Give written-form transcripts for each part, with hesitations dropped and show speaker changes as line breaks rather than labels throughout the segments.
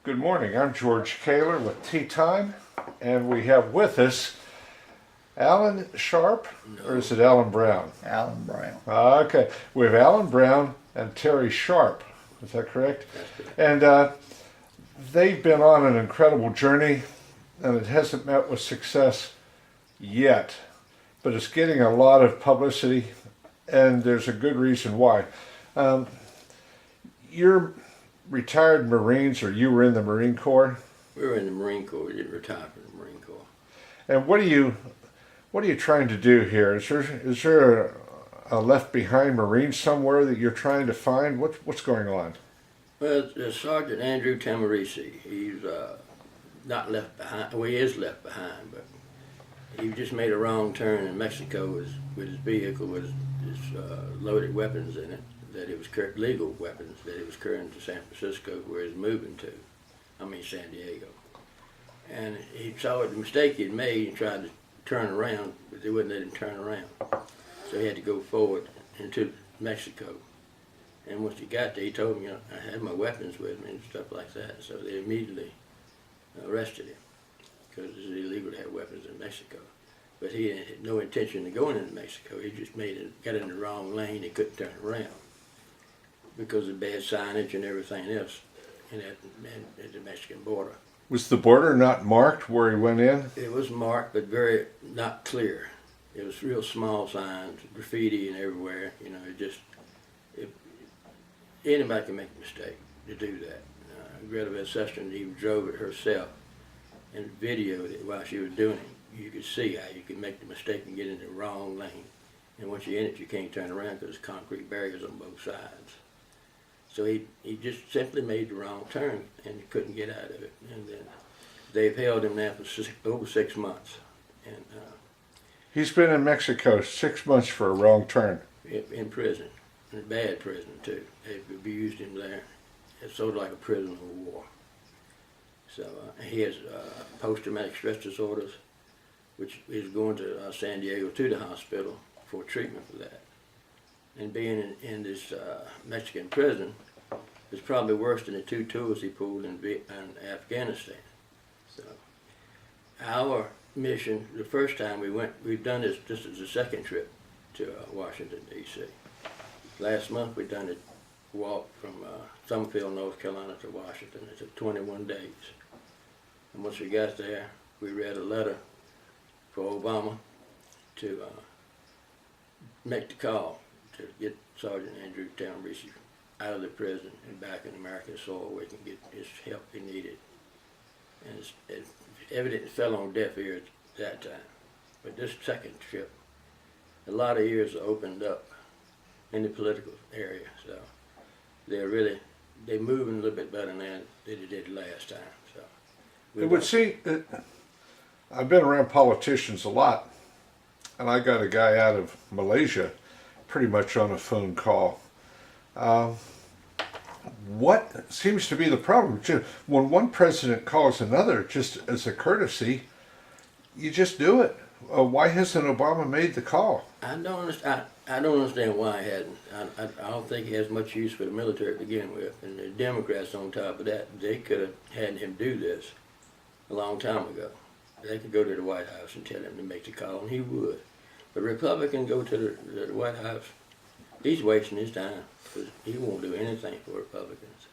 Good morning. I'm George Kaler with Tea Time, and we have with us Alan Sharp, or is it Alan Brown?
Alan Brown.
Okay, we have Alan Brown and Terry Sharp. Is that correct? And they've been on an incredible journey, and it hasn't met with success yet, but it's getting a lot of publicity, and there's a good reason why. You're retired Marines, or you were in the Marine Corps?
We were in the Marine Corps. We didn't retire from the Marine Corps.
And what are you trying to do here? Is there a left behind Marine somewhere that you're trying to find? What's going on?
Well, it's Sgt Andrew Tahmooressi. He's not left behind. Well, he is left behind, but he just made a wrong turn in Mexico with his vehicle with his loaded weapons in it. That it was legal weapons that he was carrying to San Francisco, where he was moving to. San Diego. And he saw the mistake he'd made and tried to turn around, but they wouldn't let him turn around. So he had to go forward into Mexico. And once he got there, he told me, I had my weapons with me and stuff like that. So they immediately arrested him because it's illegal to have weapons in Mexico. But he had no intention of going into Mexico. He just got in the wrong lane. He couldn't turn around because of bad signage and everything else at the Mexican border.
Was the border not marked where he went in?
It was marked, but very not clear. It was real small signs, graffiti and everywhere. Anybody can make a mistake to do that. Greta Van Susteren even drove it herself and videoed it while she was doing it. You could see how you could make the mistake and get in the wrong lane. And once you're in it, you can't turn around because there's concrete barriers on both sides. So he just simply made the wrong turn and couldn't get out of it. And then they've held him now for over 6 months. And
He's been in Mexico 6 months for a wrong turn.
in prison, in a bad prison too. They've abused him there. It's sort of like a prisoner of war. So he has post-traumatic stress disorders, which is going to San Diego to the hospital for treatment for that. And being in this Mexican prison is probably worse than the 2 tours he pulled in Afghanistan. So our mission, the first time we went, we've done this is the second trip to Washington, D.C. Last month we done a walk from Summerfield, North Carolina to Washington. It took 21 days. And once we got there, we read a letter for Obama to make the call to get Sgt. Andrew Tahmooressi out of the prison and back in American soil where he can get his help he needed. And it's evident it fell on deaf ears at that time. But this second trip, a lot of ears are opened up in the political area. So they're moving a little bit better now than they did last time. So
It would seem that I've been around politicians a lot, and I got a guy out of Malaysia pretty much on a phone call. What seems to be the problem? When one president calls another, just as a courtesy, you just do it. Why hasn't Obama made the call?
I don't understand why he hasn't. I don't think he has much use for the military to begin with. And the Democrats on top of that, they could have had him do this a long time ago. They could go to the White House and tell him to make the call, and he would. But Republican go to the White House, he's wasting his time because he won't do anything for Republicans.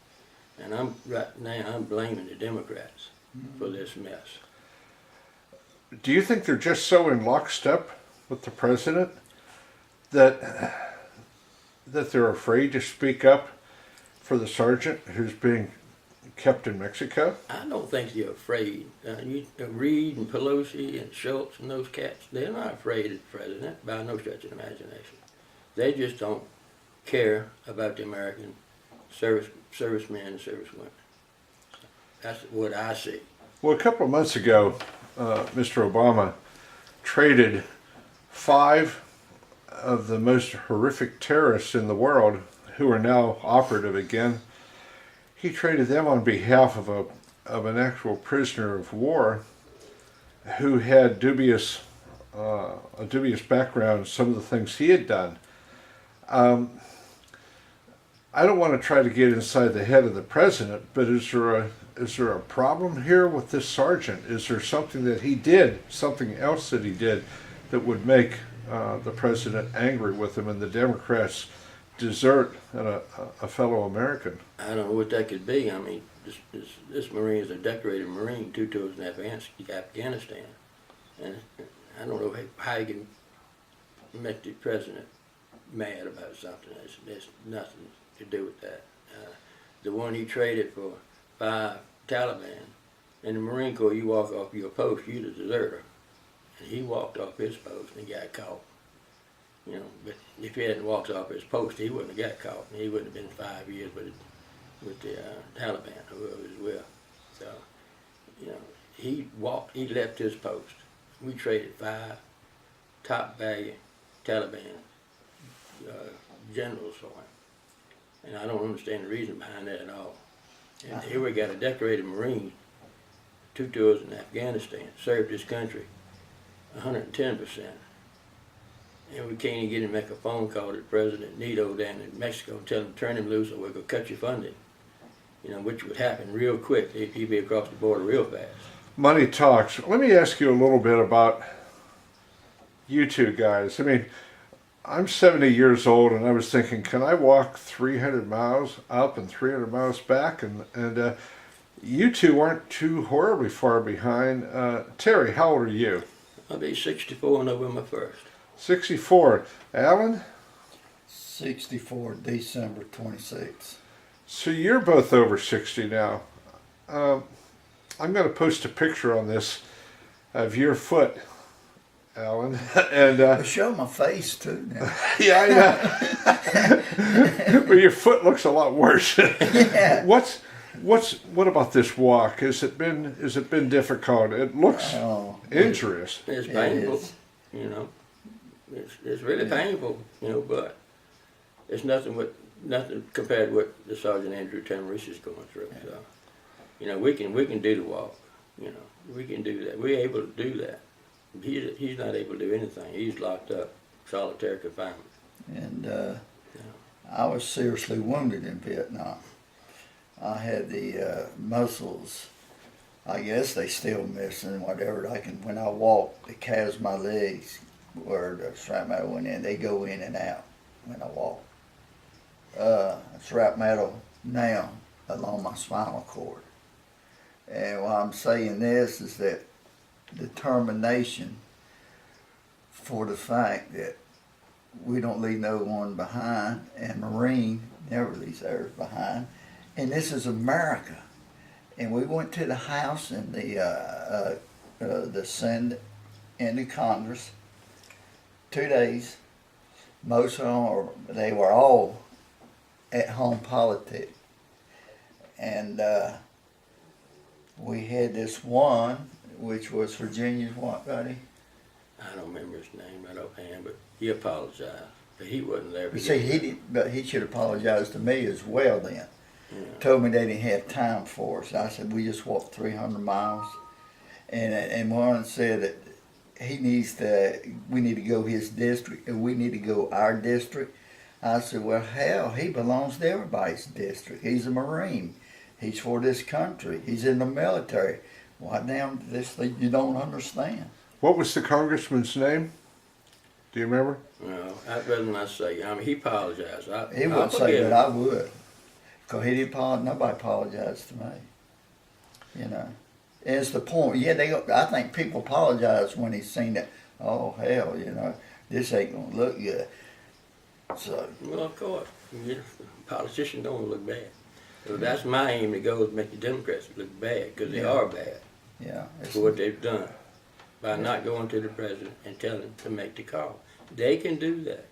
And right now I'm blaming the Democrats for this mess.
Do you think they're just so in lockstep with the president that they're afraid to speak up for the sergeant who's being kept in Mexico?
I don't think they're afraid. Reid and Pelosi and Schultz and those cats, they're not afraid of the president by no stretch of the imagination. They just don't care about the American servicemen and servicewomen. That's what I see.
Well, a couple of months ago, Mr. Obama traded 5 of the most horrific terrorists in the world, who are now operative again. He traded them on behalf of an actual prisoner of war who had a dubious background in some of the things he had done. I don't want to try to get inside the head of the president, but is there is there a problem here with this sergeant? Is there something that he did, something else that he did, that would make the president angry with him and the Democrats desert a fellow American?
I don't know what that could be. I mean, this Marine is a decorated Marine, 2 tours in Afghanistan. And I don't know how he can make the president mad about something. There's nothing to do with that. The one he traded for 5 Taliban. In the Marine Corps, you walk off your post, you're the deserter. And he walked off his post and got caught. You know, but if he hadn't walked off his post, he wouldn't have got caught. He wouldn't have been 5 years with the Taliban or whoever was with. So, you know, he left his post. We traded 5 top value Taliban generals for him. And I don't understand the reason behind that at all. And here we got a decorated Marine, 2 tours in Afghanistan, served his country 110%. And we can't even get him to make a phone call to President Nito down in Mexico and tell him to turn him loose or we're going to cut your funding. You know, which would happen real quick. He'd be across the border real fast.
Money talks. Let me ask you a little bit about you two guys. I mean, I'm 70 years old, and I was thinking, can I walk 300 miles up and 300 miles back? And you two aren't too horribly far behind. Terry, how old are you?
I'll be 64 on November 1st.
64. Alan?
64, December 26th.
So you're both over 60 now. I'm going to post a picture on this of your foot, Alan. And
I show my face too now.
yeah, but your foot looks a lot worse.
Yeah.
What about this walk? Has it been difficult? It looks injurious.
It's painful, you know. It's really painful, you know, but it's nothing compared to what the Sgt Sgt Tahmooressi is going through. So, you know, we can do the walk. You know, we can do that. We're able to do that. He's not able to do anything. He's locked up, solitary confinement.
And I was seriously wounded in Vietnam. I had the muscles, I guess they still missing, whatever. When I walk, the calves of my legs where the shrapnel went in, they go in and out when I walk. Shrapnel now along my spinal cord. And why I'm saying this is that determination for the fact that we don't leave no one behind, and Marine never leaves theirs behind. And this is America. And we went to the House and the Senate and the Congress 2 days. Most of them, they were all at home politics. And we had this one, which was Virginia's what, buddy?
I don't remember his name right offhand, but he apologized. But he wasn't there.
You see, but he should apologize to me as well then.
Yeah.
Told me they didn't have time for us. I said, we just walked 300 miles. And one said that we need to go his district, and we need to go our district. I said, well, hell, he belongs to everybody's district. He's a Marine. He's for this country. He's in the military. Why damn this you don't understand?
What was the congressman's name? Do you remember?
No, I'd rather not say. I mean, he apologized.
He wouldn't say, but I would. Because he didn't apologize. Nobody apologized to me. You know. And it's the point. Yeah, I think people apologize when he's seen that, oh, hell, you know, this ain't going to look good. So.
Well, of course. You know, politicians don't look bad. So that's my aim to go is make the Democrats look bad, because they are bad.
Yeah.
For what they've done by not going to the president and telling him to make the call. They can do that.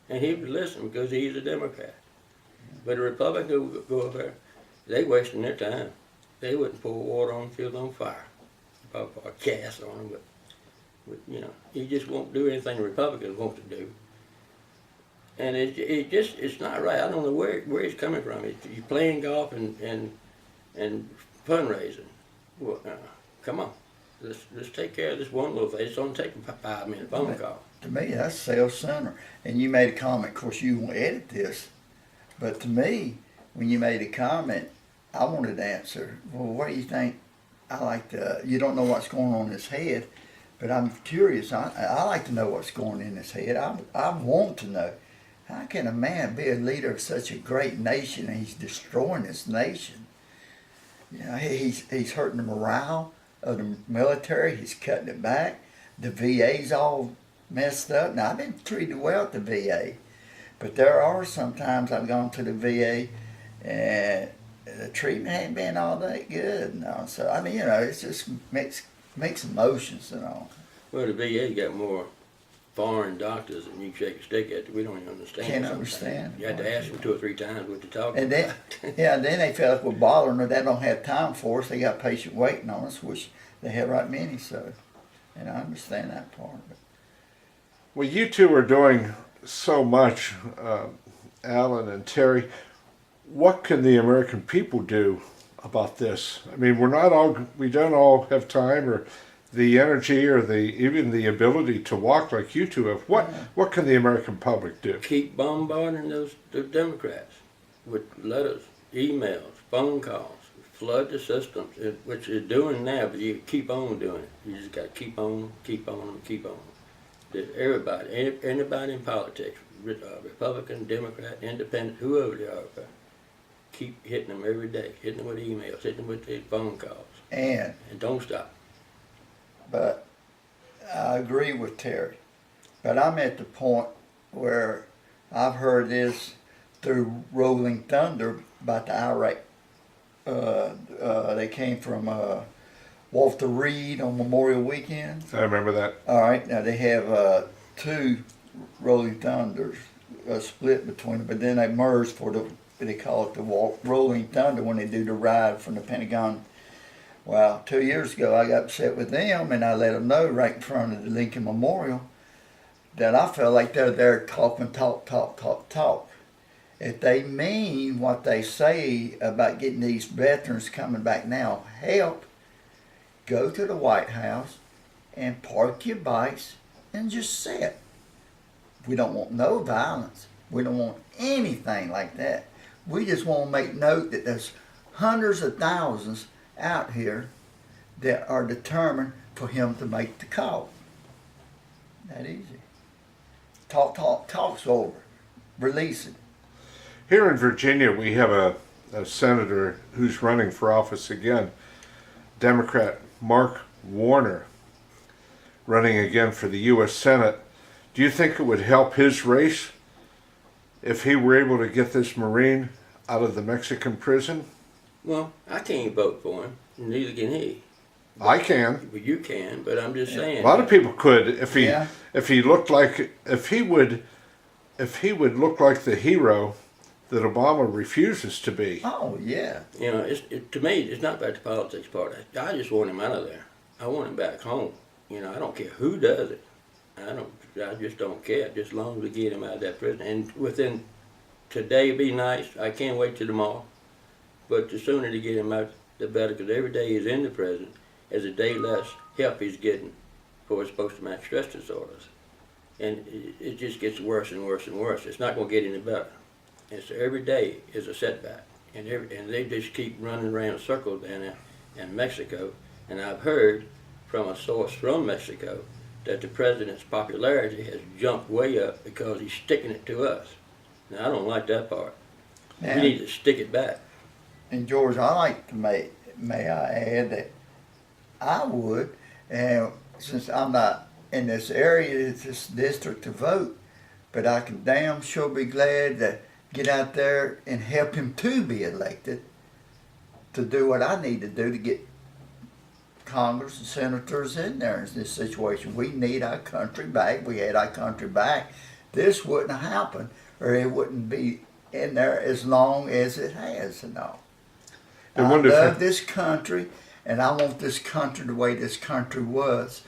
And he would listen because he's a Democrat. But a Republican who would go up there, they wasting their time. They wouldn't pour water on the field on fire. Probably pour gas on them, but you know, he just won't do anything the Republicans want to do. And it's not right. I don't know where he's coming from. He's playing golf and fundraising. Well, come on, let's take care of this one little thing. It's only taking a 5-minute phone call.
To me, that's self-centered. And you made a comment. Of course, you won't edit this, but to me, when you made a comment, I wanted to answer. Well, what do you think? You don't know what's going on in his head, but I'm curious. I like to know what's going in his head. I want to know. How can a man be a leader of such a great nation and he's destroying this nation? You know, he's hurting the morale of the military. He's cutting it back. The VA's all messed up. Now, I've been treated well at the VA, but there are sometimes I've gone to the VA and the treatment ain't been all that good. No. So, I mean, you know, it's just mixed emotions and all.
Well, the VA got more foreign doctors than you can shake a stick at. We don't even understand.
Can't
sometimes.
understand.
You have to ask them 2 or 3 times what they're talking
And then,
about.
yeah, then they feel like we're bothering them. They don't have time for us. They got patient waiting on us, which they have right many. So, and I understand that part. But.
Well, you two are doing so much, Alan and Terry. What can the American people do about this? I mean, we don't all have time or the energy or even the ability to walk like you two have. What can the American public do?
Keep bombarding those Democrats with letters, emails, phone calls. Flood the systems, which they're doing now, but you keep on doing it. You just got to keep on. Everybody, anybody in politics, Republican, Democrat, Independent, whoever they are, keep hitting them every day, hitting them with emails, hitting them with their phone calls. And don't stop.
But I agree with Terry. But I'm at the point where I've heard this through Rolling Thunder about the Iraq. They came from Walter Reed on Memorial Weekend.
I remember that.
All right, now they have 2 Rolling Thunders split between them, but then they merged for they call it the Rolling Thunder when they do the ride from the Pentagon. Well, 2 years ago I got upset with them and I let them know right in front of the Lincoln Memorial that I felt like they're there talking, talk. If they mean what they say about getting these veterans coming back now, help, go to the White House and park your bikes and just sit. We don't want no violence. We don't want anything like that. We just want to make note that there's hundreds of thousands out here that are determined for him to make the call. That easy. Talk's over. Release it.
Here in Virginia, we have a senator who's running for office again, Democrat Mark Warner, running again for the U.S. Senate. Do you think it would help his race if he were able to get this Marine out of the Mexican prison?
Well, I can't vote for him, neither can he.
I can.
Well, you can, but I'm just saying.
A lot of people could if he
Yeah.
if he would look like the hero that Obama refuses to be.
Oh, yeah.
You know, to me, it's not about the politics part. I just want him out of there. I want him back home. You know, I don't care who does it. I just don't care. Just as long as we get him out of that prison. And within today, be nice. I can't wait till tomorrow. But the sooner to get him out, the better. Because every day he's in the prison, is a day less help he's getting for his post-traumatic stress disorders. And it just gets worse and worse and worse. It's not going to get any better. And so every day is a setback. And they just keep running around circles down there in Mexico. And I've heard from a source from Mexico that the president's popularity has jumped way up because he's sticking it to us. Now, I don't like that part.
Yeah.
We need to stick it back.
And George, I like to may I add that I would, and since I'm not in this area, this district to vote, but I can damn sure be glad to get out there and help him to be elected to do what I need to do to get Congress and senators in there in this situation. We need our country back. We had our country back. This wouldn't have happened, or it wouldn't be in there as long as it has and all. I love this country, and I want this country the way this country was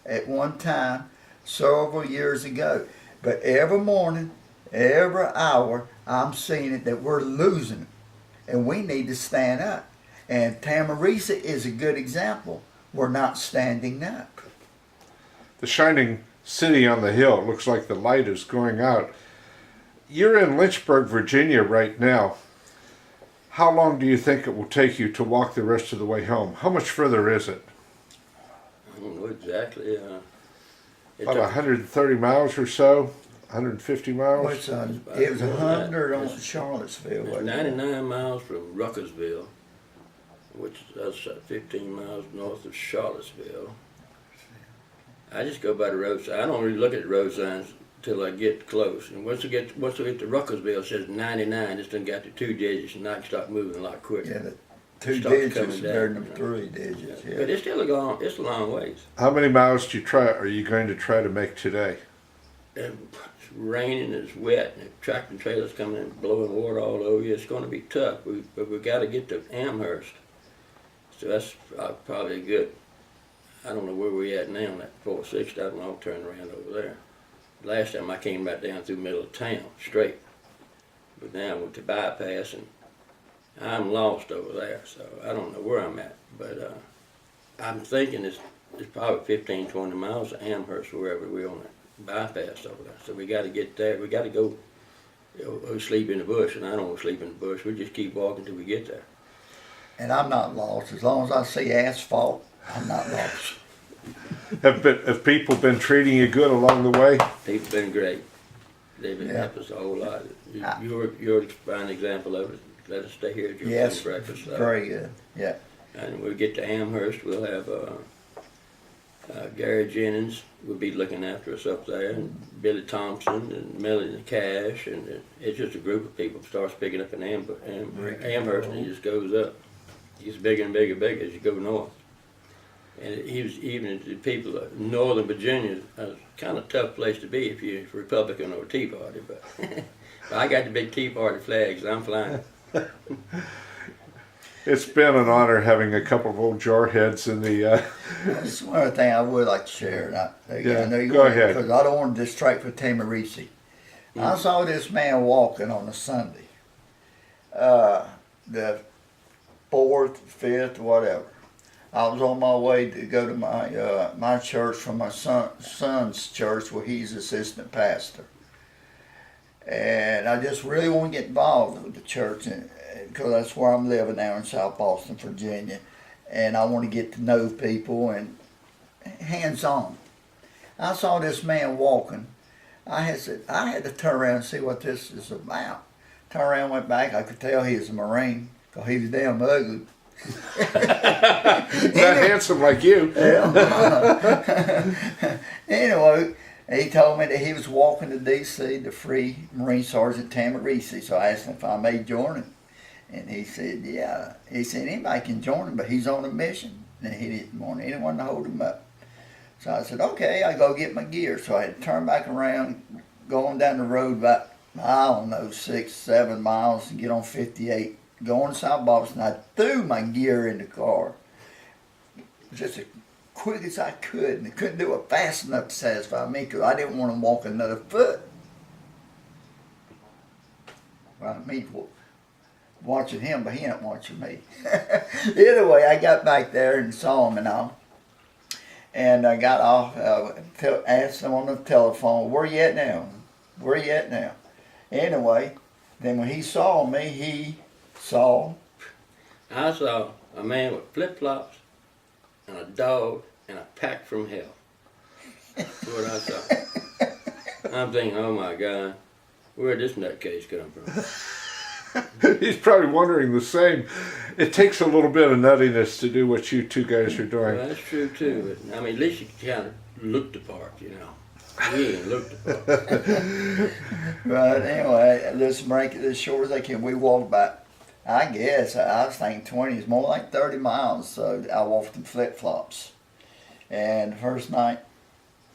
at one time several years ago. But every morning, every hour, I'm seeing it that we're losing it, and we need to stand up. And Tahmooressi is a good example. We're not standing up.
The shining city on the hill. It looks like the light is going out. You're in Lynchburg, Virginia right now. How long do you think it will take you to walk the rest of the way home? How much further is it?
I don't know exactly. It
About
took-
130 miles or so? 150 miles?
Which, it was 100 on Charlottesville.
It's
wasn't it?
99 miles from Ruckersville, which is 15 miles north of Charlottesville. I just go by the road sign. I don't really look at the road signs till I get close. And once I get to Ruckersville, it says 99. It's done got the 2 digits, and I can start moving a lot quicker.
Yeah, the 2
Starts
digits
coming
is
down,
better than
you know.
3 digits. Yeah.
But it's still it's a long ways.
How many miles are you going to try to make today?
And it's raining, it's wet, and the tractor trailers coming in, blowing water all over you. It's going to be tough. But we got to get to Amherst. So that's probably good. I don't know where we at now. That 460, I don't know. I'll turn around over there. Last time I came back down through the middle of town, straight. But now I went to bypass, and I'm lost over there. So I don't know where I'm at. But I'm thinking it's probably 15, 20 miles to Amherst, wherever we're on that bypass over there. So we got to get there. We got to go sleep in the bush, and I don't want to sleep in the bush. We just keep walking till we get there.
And I'm not lost. As long as I see asphalt, I'm not lost.
Have people been treating you good along the way?
People been great. They've been
Yeah.
helping us a whole lot. You're a fine example of it. Let us stay here at your
Yes,
breakfast.
very good. Yeah.
And when we get to Amherst, we'll have Gary Jennings will be looking after us up there, and Billy Thompson and Melanie Cash, and it's just a group of people starts picking up in Amherst, and he just goes up. He gets bigger and bigger and bigger as you go north. And even the people of Northern Virginia, it's kind of a tough place to be if you're Republican or Tea Party, but I got the big Tea Party flags, I'm flying.
It's been an honor having a couple of old jarheads in the.
That's one other thing I would like to share. And
Yeah,
I know you
go ahead.
Because I don't want to distract with Tahmooressi. I saw this man walking on a Sunday, the 4th, 5th, whatever. I was on my way to go to my church from my son's church where he's assistant pastor. And I just really want to get involved with the church because that's where I'm living now in South Boston, Virginia. And I want to get to know people and hands-on. I saw this man walking. I had to turn around and see what this is about. Turned around, went back. I could tell he was a Marine because he was damn ugly.
Not handsome like you.
Anyway, he told me that he was walking to D.C. to free Marine Sergeant Tahmooressi. So I asked him if I may join him. And he said, yeah. He said, anybody can join him, but he's on a mission. And he didn't want anyone to hold him up. So I said, okay, I go get my gear. So I had to turn back around, going down the road about, I don't know, 6, 7 miles and get on 58. Going to South Boston, I threw my gear in the car. Just as quick as I could, and I couldn't do it fast enough to satisfy me because I didn't want to walk another foot. Well, me watching him, but he ain't watching me. Anyway, I got back there and saw him and all. And I got off, asked him on the telephone, where you at now? Where you at now? Anyway, then when he saw me,
I saw a man with flip-flops and a dog and a pack from hell. That's what I saw. I'm thinking, oh my God, where'd this nutcase come from?
He's probably wondering the same. It takes a little bit of nuttiness to do what you two guys are doing.
Well, that's true too. But, I mean, at least you kind of looked the part, you know. We ain't looked the part.
But anyway, let's break it as short as I can. We walked about, I guess, I was thinking 20, it's more like 30 miles. So I walked in flip-flops. And the first night,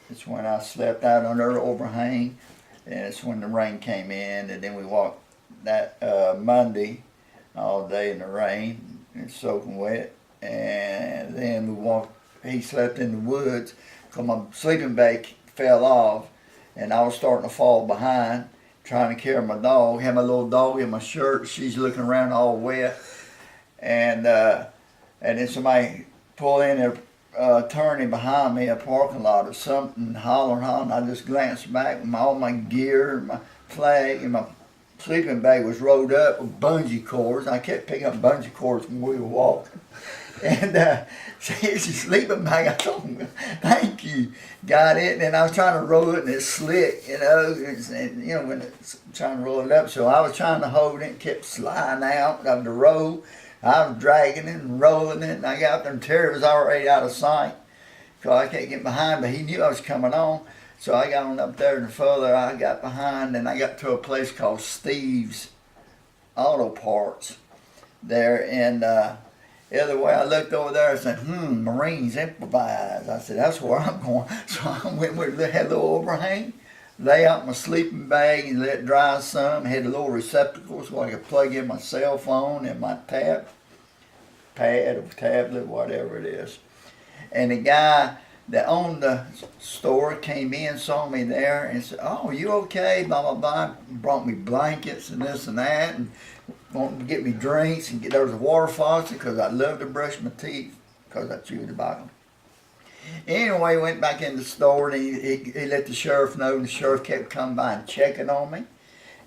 it's when I slept out under the overhang. And it's when the rain came in. And then we walked that Monday all day in the rain and soaking wet. And then we walked, he slept in the woods because my sleeping bag fell off. And I was starting to fall behind, trying to carry my dog. Had my little dog in my shirt. She's looking around all wet. And then somebody pulled in there, turning behind me, a parking lot or something, hollering. I just glanced back with all my gear, my flag, and my sleeping bag was rolled up with bungee cords. I kept picking up bungee cords when we were walking. And so here's your sleeping bag. I told him, thank you. Got it. And I was trying to roll it and it's slick, you know, and you know, when it's trying to roll it up. So I was trying to hold it and kept sliding out of the roll. I was dragging it and rolling it, and I got up there and Terry was already out of sight. So I can't get behind, but he knew I was coming on. So I got on up there and further I got behind, and I got to a place called Steve's Auto Parts there. And the other way I looked over there, I said, Marines improvise. I said, that's where I'm going. So I went where they had a little overhang, lay out my sleeping bag and let it dry some. Had a little receptacle so I could plug in my cell phone and my pad or tablet, whatever it is. And the guy that owned the store came in, saw me there, and said, oh, you okay? Blah, blah, blah. Brought me blankets and this and that, and wanted to get me drinks. And there was a water faucet because I love to brush my teeth because I chew the bottom. Anyway, went back in the store, and he let the sheriff know, and the sheriff kept coming by and checking on me.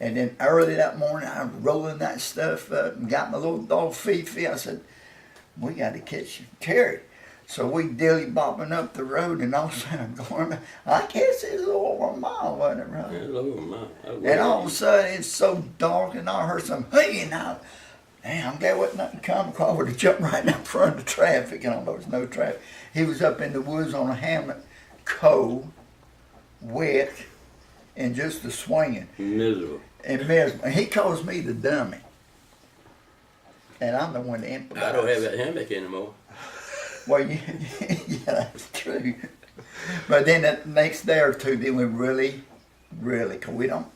And then early that morning, I was rolling that stuff up and got my little dog Fifi. I said, we got to catch Terry. So we dilly-bopping up the road, and all of a sudden I'm going, I guess it's a little over a mile, wasn't it, brother?
Yeah, a little over a mile.
And all of a sudden it's so dark, and I heard some, hey, now, damn, there wasn't nothing coming, because I would have jumped right in front of the traffic, and there was no traffic. He was up in the woods on a hammock, cold, wet, and just a swinging.
Miserable.
And miserable. And he calls me the dummy. And I'm the one that improvised.
I don't have that hammock anymore.
Well, yeah, that's true. But then the next day or two, then we really, cause we don't,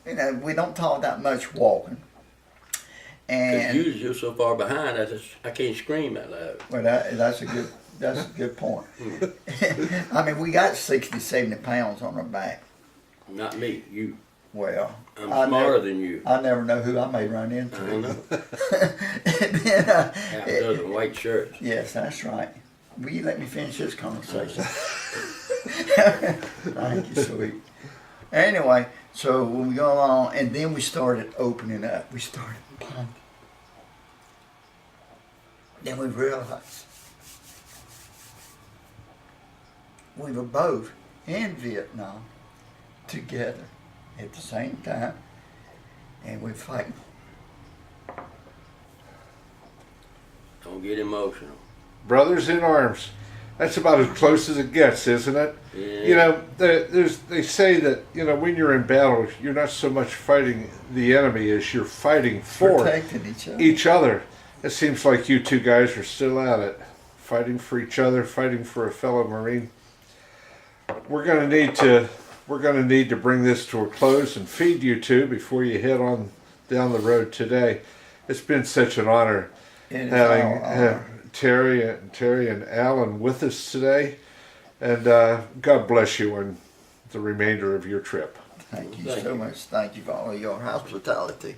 we don't talk that much walking. And
usually you're so far behind, I can't scream that loud.
well, that's a good point. I mean, we got 60, 70 pounds on our back.
Not me, you.
Well,
I'm smarter than you.
I never know who I may run into.
I know.
And then,
Half a dozen white shirts.
yes, that's right. Will you let me finish this conversation? Thank you, sweet. Anyway, so when we go along, and then we started opening up. We started planting. Then we realized we were both in Vietnam together at the same time, and we're fighting.
Don't get emotional.
Brothers in arms. That's about as close as it gets, isn't it?
Yeah.
You know, they say that, when you're in battle, you're not so much fighting the enemy as you're fighting for
Protecting each other.
each other. It seems like you two guys are still at it, fighting for each other, fighting for a fellow Marine. We're going to need to bring this to a close and feed you two before you head on down the road today. It's been such an honor
It is
having
our honor.
Terry and Alan with us today, and God bless you and the remainder of your trip.
Thank you
Thank
so
you.
much. Thank you for all your hospitality.